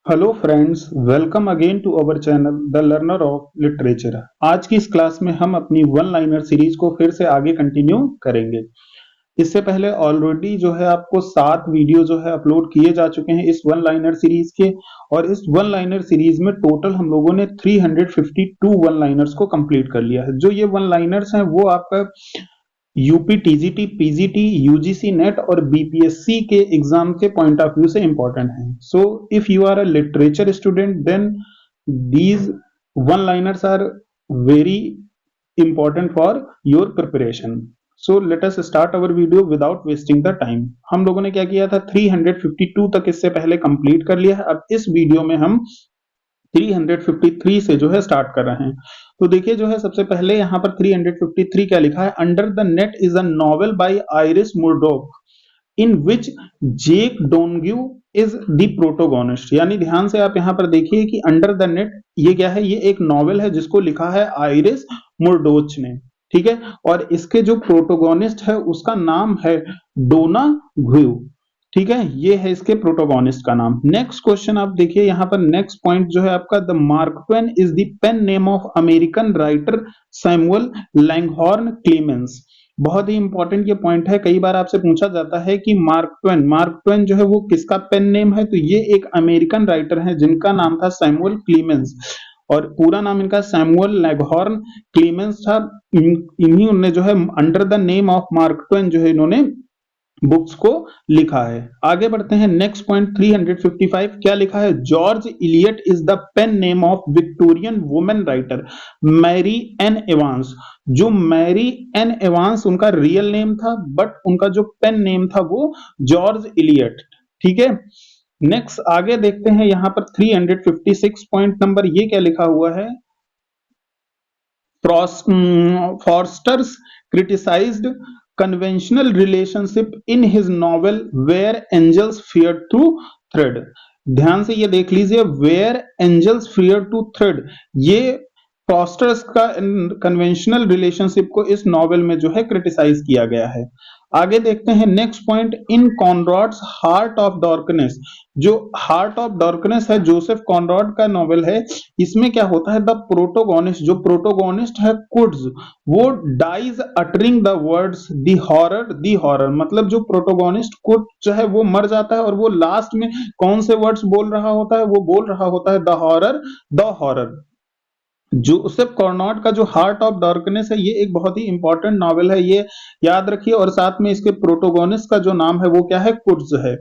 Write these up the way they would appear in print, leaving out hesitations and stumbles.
Hello friends, welcome again to our channel the learner of literature. आज की इस class में हम अपनी वन लाइनर सीरीज को फिर से आगे कंटिन्यू करेंगे। इससे पहले ऑलरेडी जो है आपको 7 वीडियो जो है अपलोड किए जा चुके हैं इस वन लाइनर सीरीज के, और इस वन लाइनर सीरीज में टोटल हम लोगों ने 352 वन लाइनर्स को कंप्लीट कर लिया है। जो ये वन लाइनर्स हैं वो आपका UP TGT, PGT, UGC NET और बीपीएससी के एग्जाम के पॉइंट ऑफ व्यू से इंपॉर्टेंट है। So if you are a literature student then these one liners are very important for your preparation. So let us start our video without wasting the time. हम लोगों ने क्या किया था, 352 तक इससे पहले कंप्लीट कर लिया है। अब इस वीडियो में हम 353 से जो है स्टार्ट कर रहे हैं। तो देखिए जो है सबसे पहले यहाँ पर 353 क्या लिखा है, Under the Net is a novel by Iris Murdoch in which Jake Donaghue is the protagonist. यानी ध्यान से आप यहाँ पर देखिए कि अंडर द नेट ये क्या है, ये एक नॉवेल है जिसको लिखा है आइरिस मुरडोच ने, ठीक है। और इसके जो प्रोटोगोनिस्ट है उसका नाम है डोना ग्यू, ठीक है। ये है इसके प्रोटोगोनिस्ट का नाम। नेक्स्ट क्वेश्चन आप देखिए यहाँ पर, नेक्स्ट पॉइंट जो है आपका, the Mark Twain is the pen name of American writer Samuel Langhorne Clemens. बहुत ही इंपॉर्टेंट ये पॉइंट है, कई बार आपसे पूछा जाता है कि मार्क ट्वेन जो है वो किसका पेन नेम है, तो ये एक अमेरिकन राइटर है जिनका नाम था सैमुअल क्लेमेंस, और पूरा नाम इनका सैमुअल लैंगहॉर्न क्लेमेंस था। इन्हीं ने जो है Under the name of mark Twain जो है इन्होंने बुक्स को लिखा है। आगे बढ़ते हैं, नेक्स्ट पॉइंट 355 क्या लिखा है, George Eliot is the pen name of Victorian women writer Mary Ann Evans. जो मैरी एन एवांस उनका रियल नेम था, बट उनका जो पेन नेम था वो जॉर्ज इलियट, ठीक है। नेक्स्ट आगे देखते हैं यहाँ पर 356 पॉइंट नंबर, ये क्या लिखा हुआ है, Forster's criticized conventional relationship in his novel Where Angels Fear to Thread। ध्यान से ये देख लीजिए, Where Angels Fear to Thread, ये फॉस्टर्स का कन्वेंशनल रिलेशनशिप को इस नॉवेल में जो है क्रिटिसाइज किया गया है। आगे देखते हैं next point, in Conrad's Heart of Darkness. जो हार्ट ऑफ डार्कनेस है जोसेफ कॉनरॉड का नॉवेल है, इसमें क्या होता है, द प्रोटोगोनिस्ट, जो प्रोटोगोनिस्ट है कुड्स, वो dies uttering the words the horror. मतलब जो प्रोटोगोनिस्ट कुड जो है वो मर जाता है और वो लास्ट में कौन से वर्ड्स बोल रहा होता है, वो बोल रहा होता है द हॉरर। जोसेफ कॉर्नॉट का जो हार्ट ऑफ डार्कनेस है ये एक बहुत ही इंपॉर्टेंट नॉवेल है, ये याद रखिए। और साथ में इसके प्रोटोगोनिस्ट का जो नाम है वो क्या है, कुड्स है।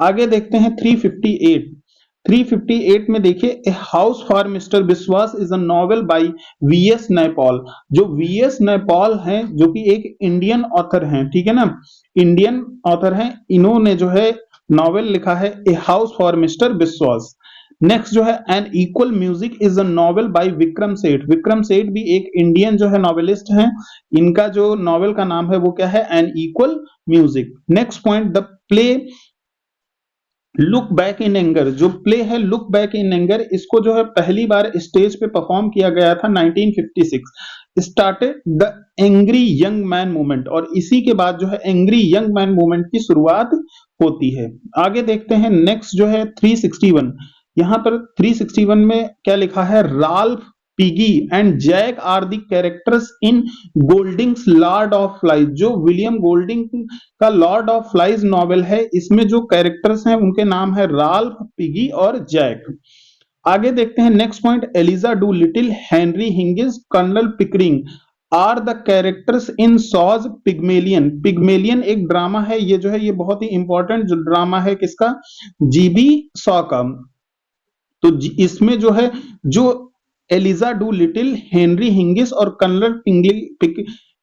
आगे देखते हैं 358 में देखिए, a house for mister Biswas is a novel by VS Naipaul. जो वीएस नैपॉल हैं जो कि एक इंडियन ऑथर हैं, ठीक है ना, इंडियन ऑथर हैं, इन्होंने जो है नॉवेल लिखा है a house for mister Biswas. Next जो है, an equal music is a novel by Vikram Seth. Vikram सेठ भी एक इंडियन जो है नॉवेलिस्ट हैं, इनका जो नॉवेल का नाम है वो क्या है, an equal music. Next point, the play look back in anger. जो प्ले है लुक बैक इन एंगर, इसको जो है पहली बार स्टेज पे परफॉर्म किया गया था 1956। Started the angry young man movement, और इसी के बाद जो है एंग्री यंग मैन मूवमेंट की शुरुआत होती है। आगे देखते हैं नेक्स्ट जो है 361। यहाँ पर 361 में क्या लिखा है, Ralph Piggy and Jack are the characters in Golding's Lord of Flies. जो विलियम गोल्डिंग का लॉर्ड ऑफ फ्लाइज नॉवेल है, इसमें जो कैरेक्टर्स हैं उनके नाम है राल्फ पिगी और जैक। आगे देखते हैं next point, Eliza Doolittle, Henry हिंगिस, Colonel Pickering are the characters in Shaw's Pygmalion. Pygmalion एक ड्रामा है, ये जो है ये बहुत ही इंपॉर्टेंट जो ड्रामा है किसका, जीबी सॉ का। तो इसमें जो है, जो एलिजा डू लिटिल, हेनरी हिंगिस और कर्नल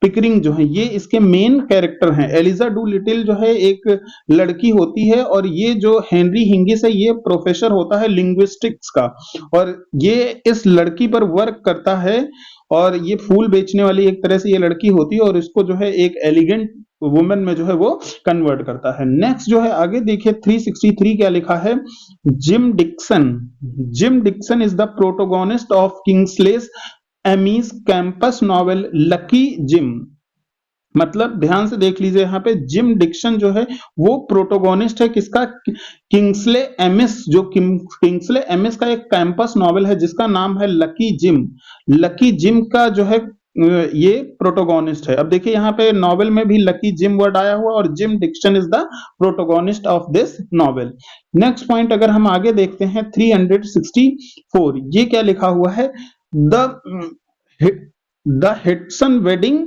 पिकरिंग जो है ये इसके मेन कैरेक्टर हैं। एलिजा डू लिटिल जो है एक लड़की होती है, और ये जो हेनरी हिंगिस है ये प्रोफेसर होता है लिंग्विस्टिक्स का, और ये इस लड़की पर वर्क करता है, और ये फूल बेचने वाली एक तरह से ये लड़की होती है, और इसको जो है एक एलिगेंट वुमेन में जो है वो कन्वर्ट करता है। नेक्स्ट जो है आगे देखिए 363 क्या लिखा है, Jim Dixon is the protagonist of Kingsley's Amis's campus novel Lucky Jim. मतलब ध्यान से देख लीजिए, यहाँ पे जिम डिक्सन जो है वो प्रोटोगोनिस्ट है किसका, किंग्सले एमिस। जो किंग्सले एमिस का एक कैंपस नॉवेल है जिसका नाम है लकी जिम। लकी जिम का जो है ये प्रोटोगोनिस्ट है। अब देखिए यहाँ पे नॉवेल में भी लकी जिम वर्ड आया हुआ और Jim Dixon is the protagonist of this novel. Next point अगर हम आगे देखते हैं 364, ये क्या लिखा हुआ है, the Whitsun Wedding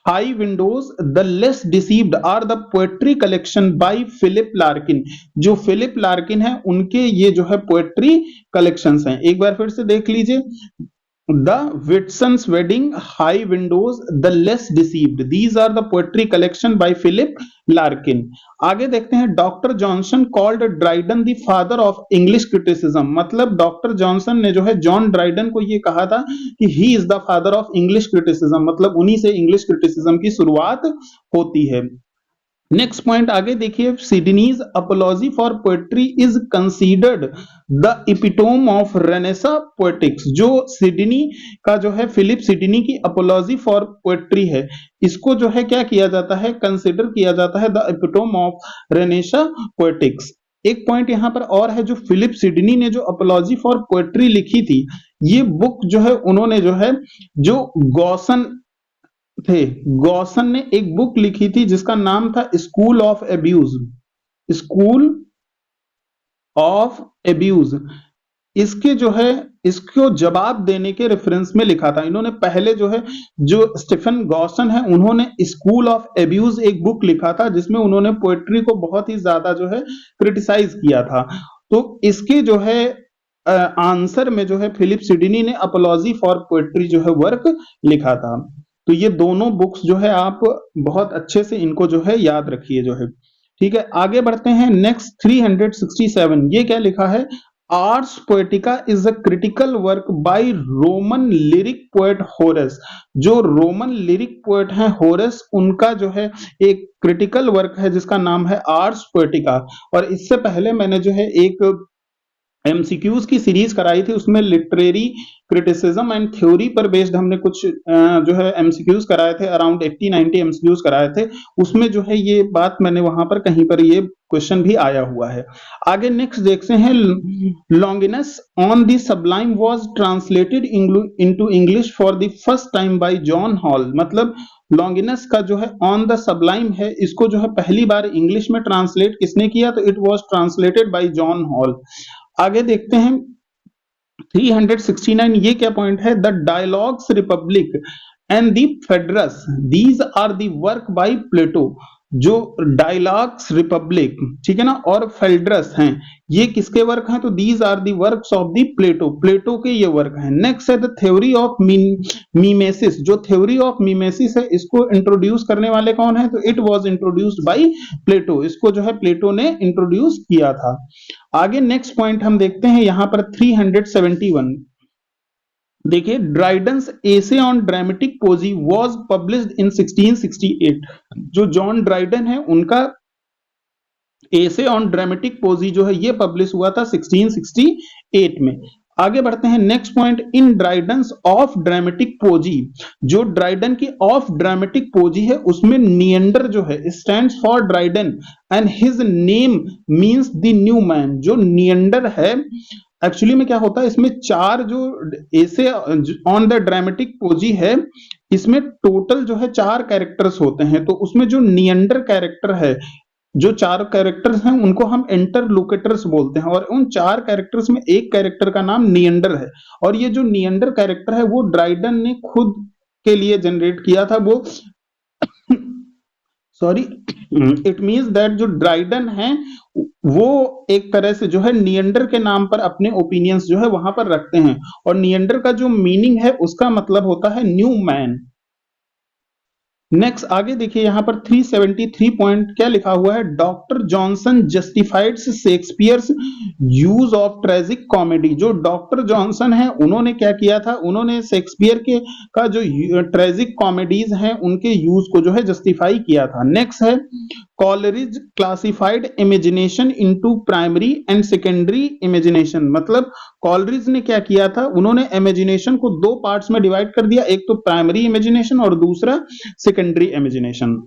High Windows the Less Deceived are the poetry collection by Philip Larkin. जो फिलिप लार्किन है उनके ये जो है पोएट्री कलेक्शंस हैं। एक बार फिर से देख लीजिए, the Whitsun's Wedding, High Windows, the Less Deceived, these are the poetry collection by Philip Larkin. आगे देखते हैं, Doctor Johnson called Dryden the father of English criticism. मतलब डॉक्टर जॉनसन ने जो है जॉन ड्राइडन को ये कहा था कि he is the father of English criticism, मतलब उन्हीं से इंग्लिश क्रिटिसिज्म की शुरुआत होती है। नेक्स्ट पॉइंट आगे देखिए, Sidney's Apology for Poetry is considered the epitome of Renaissance poetics. जो सिडनी का जो है फिलिप सिडनी की अपोलॉजी फॉर पोएट्री है, इसको जो है क्या किया जाता है, कंसीडर किया जाता है the epitome of Renaissance poetics. एक पॉइंट यहां पर और है, जो फिलिप सिडनी ने जो अपोलॉजी फॉर पोएट्री लिखी थी, ये बुक जो है उन्होंने जो है जो गॉसन ने एक बुक लिखी थी जिसका नाम था school of abuse. School of abuse, इसके जो है इसको जवाब देने के रेफरेंस में लिखा था इन्होंने। पहले जो है जो स्टीफन गॉसन है उन्होंने स्कूल ऑफ एब्यूज एक बुक लिखा था जिसमें उन्होंने पोएट्री को बहुत ही ज्यादा जो है क्रिटिसाइज किया था। तो इसके जो है आंसर में जो है फिलिप सिडनी ने अपोलॉजी फॉर पोएट्री जो है वर्क लिखा था। तो ये दोनों बुक्स जो है आप बहुत अच्छे से इनको जो है याद रखिए जो है। ठीक है, आगे बढ़ते हैं। नेक्स्ट 367, ये क्या लिखा है, Ars Poetica is a critical work by Roman lyric poet Horace. जो रोमन लिरिक पोएट हैं होरेस, उनका जो है एक क्रिटिकल वर्क है जिसका नाम है आर्स पोएटिका। और इससे पहले मैंने जो है एक एमसीक्यूज की सीरीज कराई थी, उसमें लिटरेरी क्रिटिसिज्म एंड थ्योरी पर बेस्ड हमने कुछ जो है एमसीक्यूज कराए थे, अराउंड 80-90 एमसीक्यूज कराए थे। उसमें जो है ये बात मैंने वहां पर कहीं पर ये क्वेश्चन भी आया हुआ है। आगे नेक्स्ट देखते हैं, Longinus on the Sublime was translated into English for the first time bye John hall. मतलब लॉन्गिनस का जो है ऑन द सबलाइम है, इसको जो है पहली बार इंग्लिश में ट्रांसलेट किसने किया, तो it was translated by John Hall. आगे देखते हैं 369, ये क्या पॉइंट है, the dialogues Republic and the Phaedrus, these are the work by Plato. जो डायलॉग्स रिपब्लिक, ठीक है ना, और फेडरस हैं, ये किसके वर्क हैं, तो these are the works of the Plato, Plato के ये वर्क हैं। नेक्स्ट है द थ्योरी ऑफ मीमेसिस। जो थ्योरी ऑफ मीमेसिस है इसको इंट्रोड्यूस करने वाले कौन है, तो इट वाज इंट्रोड्यूस्ड बाय प्लेटो। इसको जो है प्लेटो ने इंट्रोड्यूस किया था। आगे नेक्स्ट पॉइंट हम देखते हैं यहां पर 371, देखिए, Dryden's Essay on Dramatic Poesy was published in 1668। जो जॉन ड्राइडन है उनका एसे ऑन ड्रामेटिक पोजी जो है ये पब्लिश हुआ था 1668 में। आगे बढ़ते हैं, next point, in Dryden's of Dramatic Poesy. जो ड्राइडन की ऑफ ड्रामेटिक पोजी है उसमें नियंडर जो है stands for Dryden and his name means the new man. जो नियंडर है एक्चुअली में क्या होता है, इसमें चार जो ऐसे ऑन द ड्रामेटिक पोजी है इसमें टोटल जो है 4 कैरेक्टर्स होते हैं। तो उसमें जो नियंडर कैरेक्टर है, जो 4 कैरेक्टर्स हैं उनको हम इंटरलोकेटर्स बोलते हैं, और उन 4 कैरेक्टर्स में एक कैरेक्टर का नाम नियंडर है। और ये जो नियंडर कैरेक्टर है वो ड्राइडन ने खुद के लिए जनरेट किया था। वो सॉरी, इट मींस दैट जो ड्राइडन है वो एक तरह से जो है नियंडर के नाम पर अपने ओपिनियंस जो है वहां पर रखते हैं, और नियंडर का जो मीनिंग है उसका मतलब होता है न्यू मैन। नेक्स्ट आगे देखिए यहां पर 373 पॉइंट क्या लिखा हुआ है, doctor Johnson justified Shakespeare's use of tragic comedy. जो डॉक्टर जॉनसन है उन्होंने क्या किया था, उन्होंने शेक्सपियर के का जो ट्रेजिक कॉमेडीज हैं उनके यूज को जो है जस्टिफाई किया था। नेक्स्ट है, Coleridge classified imagination into primary and secondary imagination. मतलब कॉलरिज ने क्या किया था, उन्होंने इमेजिनेशन को दो पार्ट्स में डिवाइड कर दिया, एक तो प्राइमरी इमेजिनेशन और दूसरा सेकेंडरी इमेजिनेशन।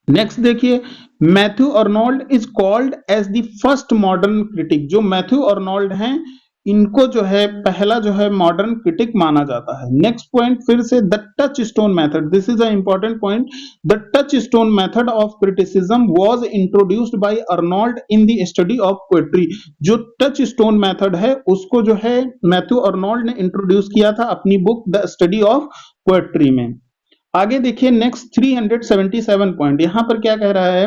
नेक्स्ट देखिए, Matthew Arnold is called as the first modern critic. जो मैथ्यू अर्नोल्ड हैं, इनको जो है पहला जो है मॉडर्न क्रिटिक माना जाता है। नेक्स्ट पॉइंट फिर से, the touch stone method, this is a important point. The touch stone method of criticism was introduced by Arnold in the study of poetry. जो टच स्टोन मेथड है उसको जो है मैथ्यू अर्नोल्ड ने introduce किया था अपनी book the study of poetry में। आगे देखिए नेक्स्ट 377 पॉइंट, यहां पर क्या कह रहा है,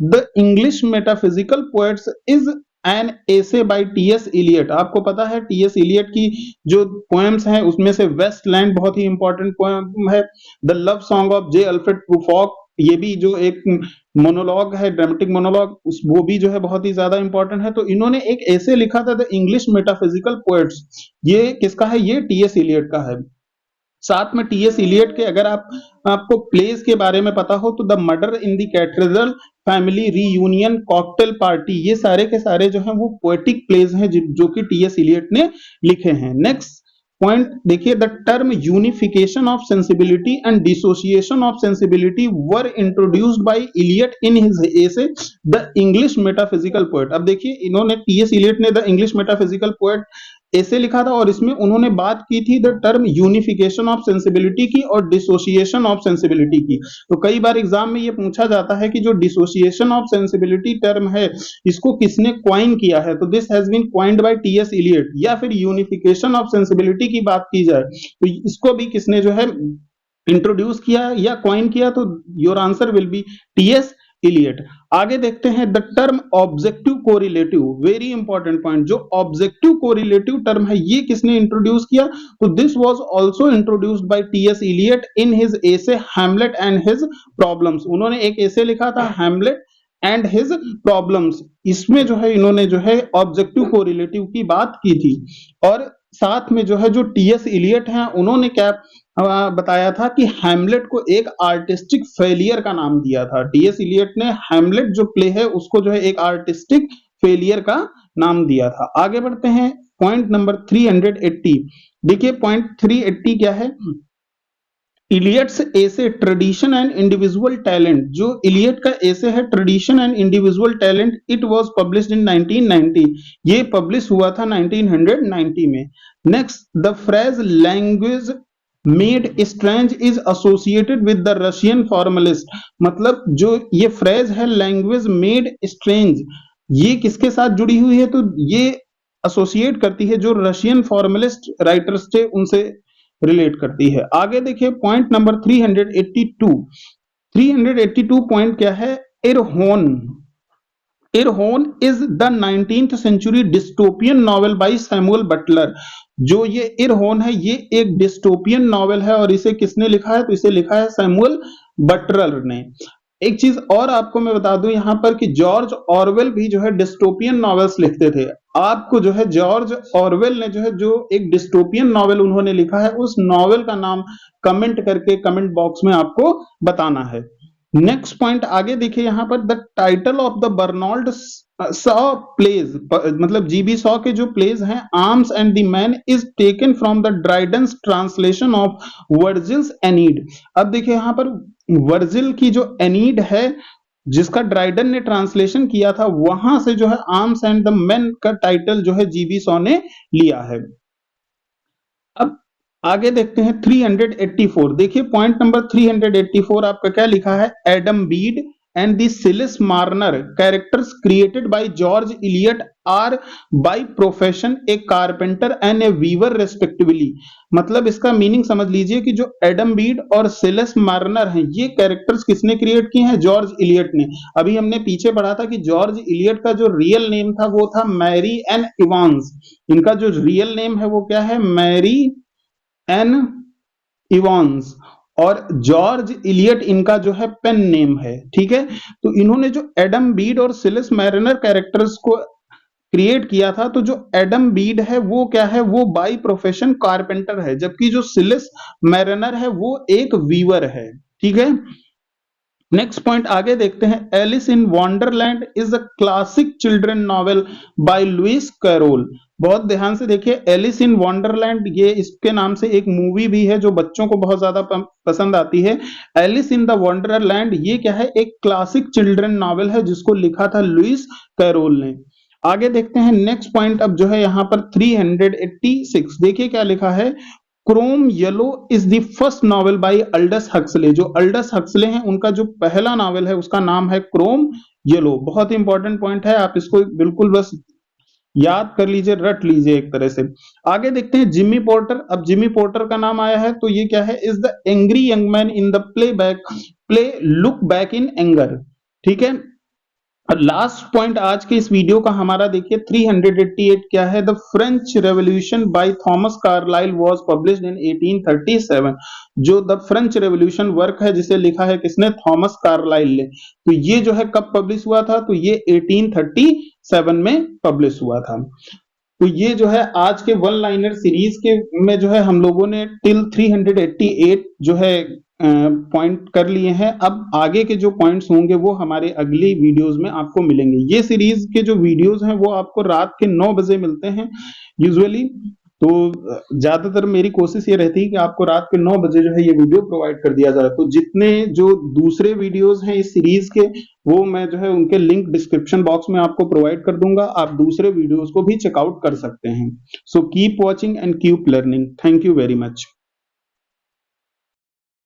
the English metaphysical poets is an essay by TS Eliot. आपको पता है टीएस इलियट की जो पोएम्स हैं उसमें से वेस्टलैंड बहुत ही इंपॉर्टेंट पोएम है। The Love Song of J Alfred Prufrock, ये भी जो एक मोनोलॉग है, ड्रामेटिक मोनोलॉग, वो भी जो है बहुत ही ज्यादा इंपॉर्टेंट है। तो इन्होंने एक ऐसे लिखा था द इंग्लिश मेटाफिजिकल पोएट्स, ये किसका है, ये टीएस इलियट का है। साथ में टीएस इलियट के अगर आपको प्लेस के बारे में पता हो तो the murder in the cathedral, family reunion, cocktail party, ये सारे के सारे जो हैं वो पोएटिक प्लेस हैं जो कि टीएस इलियट ने लिखे हैं। नेक्स्ट पॉइंट देखिए, the term unification of sensibility and dissociation of sensibility were introduced by Eliot in his essay the English metaphysical poet. अब देखिए इन्होंने टीएस इलियट ने द इंग्लिश मेटाफिजिकल पोएट ऐसे लिखा था और इसमें उन्होंने बात की थी the term unification of sensibility की और डिसोसिएशन ऑफ सेंसिबिलिटी की। तो कई बार एग्जाम में ये पूछा जाता है कि जो डिसोसिएशन ऑफ सेंसिबिलिटी टर्म है इसको किसने क्वाइन किया है, तो this has been coined by TS Eliot. या फिर यूनिफिकेशन ऑफ सेंसिबिलिटी की बात की जाए तो इसको भी किसने जो है इंट्रोड्यूस किया या क्वाइन किया, तो your answer will be TS Eliot. आगे देखते हैं the term objective correlative, very important point. जो ऑब्जेक्टिव कोरिलेटिव टर्म है ये किसने इंट्रोड्यूस किया, तो this was also introduced by TS Eliot in his essay Hamlet and his problems. उन्होंने एक एसे लिखा था हैमलेट एंड हिज प्रॉब्लम्स, इसमें जो है इन्होंने जो है ऑब्जेक्टिव कोरिलेटिव की बात की थी। और साथ में जो है जो टीएस इलियट हैं उन्होंने क्या बताया था कि हैमलेट को एक आर्टिस्टिक फेलियर का नाम दिया था। टीएस इलियट ने हैमलेट जो प्ले है उसको जो है एक आर्टिस्टिक फेलियर का नाम दिया था। आगे बढ़ते हैं पॉइंट नंबर 380। देखिए पॉइंट 380 क्या है, Eliot's essay tradition and individual talent. जो इलियट का एसे है tradition and individual talent, it was published इन 1990। ये पब्लिश हुआ था 1990 में। Next, the phrase language made strange is associated with the Russian formalist. मतलब जो ये फ्रेज है लैंग्वेज मेड स्ट्रेंज, ये किसके साथ जुड़ी हुई है, तो ये एसोसिएट करती है जो रशियन फॉर्मलिस्ट राइटर्स थे उनसे रिलेट करती है। आगे देखिए पॉइंट नंबर 382। 382 पॉइंट क्या है, Erewhon. Erewhon is the 19th century dystopian novel by Samuel Butler. जो ये इरहोन है ये एक डिस्टोपियन नॉवेल है और इसे किसने लिखा है, तो इसे लिखा है सैमुअल बटलर ने। एक चीज और आपको मैं बता दूं यहां पर कि जॉर्ज ऑरवेल भी जो है डिस्टोपियन नॉवेल्स लिखते थे। आपको जो है जॉर्ज ऑरवेल ने जो है जो एक डिस्टोपियन नॉवेल उन्होंने लिखा है उस नॉवेल का नाम कमेंट करके कमेंट बॉक्स में आपको बताना है। नेक्स्ट पॉइंट आगे देखिए यहां पर, the title of the Bernard Shaw plays, मतलब जीबी सॉ के जो प्लेज हैं Arms and the Man is taken from the Dryden's translation of Virgil's Aeneid. अब देखिए यहां पर वर्जिल की जो एनीड है जिसका ड्राइडन ने ट्रांसलेशन किया था वहां से जो है आर्म्स एंड द मैन का टाइटल जो है जीबी सॉ ने लिया है। अब आगे देखते हैं 384। देखिए पॉइंट नंबर 384 आपका क्या लिखा है, Adam Bede and the Silas Marner characters created by George Eliot are by profession a carpenter and a weaver respectively. मतलब इसका मीनिंग समझ लीजिए कि जो एडम बीड और सिलिस मार्नर हैं ये कैरेक्टर्स किसने क्रिएट किए हैं, जॉर्ज इलियट ने। अभी हमने पीछे पढ़ा था कि जॉर्ज इलियट का जो रियल नेम था वो था मैरी एन इवांस। इनका जो रियल नेम है वो क्या है, मैरी एन इवांस, और जॉर्ज इलियट इनका जो है पेन नेम है। ठीक है, तो इन्होंने जो एडम बीड और सिलिस मैरिनर कैरेक्टर्स को क्रिएट किया था, तो जो एडम बीड है वो क्या है, वो बाय प्रोफेशन कारपेंटर है, जबकि जो सिलिस मैरिनर है वो एक वीवर है। ठीक है, नेक्स्ट पॉइंट आगे देखते हैं। Alice in Wonderland is a classic children novel by Lewis Carroll. बहुत ध्यान से देखिए, एलिस इन वंडरलैंड ये इसके नाम से एक मूवी भी है जो बच्चों को बहुत ज्यादा पसंद आती है। एलिस इन द वंडरलैंड ये क्या है, एक क्लासिक चिल्ड्रन नॉवेल है जिसको लिखा था लुइस कैरोल ने। आगे देखते हैं नेक्स्ट पॉइंट। अब जो है यहाँ पर 386 देखिए क्या लिखा है। Chrome yellow is the first novel by Aldous Huxley. जो अल्डस हक्सले हैं उनका जो पहला नॉवेल है उसका नाम है क्रोम येलो। बहुत इंपॉर्टेंट पॉइंट है, आप इसको बिल्कुल बस याद कर लीजिए, रट लीजिए एक तरह से। आगे देखते हैं जिमी पोर्टर। अब जिमी पोर्टर का नाम आया है तो ये क्या है, is the angry young man in the play look back in anger. ठीक है। लास्ट पॉइंट आज के इस वीडियो का हमारा देखिए 388 क्या है। The French Revolution by Thomas Carlyle was published in 1837। जो द फ्रेंच रेवोल्यूशन वर्क है जिसे लिखा है किसने, थॉमस कार्लाइल ने। तो ये जो है कब पब्लिश हुआ था, तो ये 1837 में पब्लिश हुआ था। तो ये जो है आज के वन लाइनर सीरीज के में जो है हम लोगों ने टिल 388 जो है पॉइंट कर लिए हैं। अब आगे के जो पॉइंट्स होंगे वो हमारे अगली वीडियोस में आपको मिलेंगे। ये सीरीज के जो वीडियोस हैं वो आपको रात के 9 बजे मिलते हैं यूजुअली। तो ज्यादातर मेरी कोशिश ये रहती है कि आपको रात के 9 बजे जो है ये वीडियो प्रोवाइड कर दिया जाए। तो जितने जो दूसरे वीडियोस हैं इस सीरीज के वो मैं जो है उनके लिंक डिस्क्रिप्शन बॉक्स में आपको प्रोवाइड कर दूंगा, आप दूसरे वीडियोस को भी चेकआउट कर सकते हैं। So keep watching and keep learning. Thank you very much.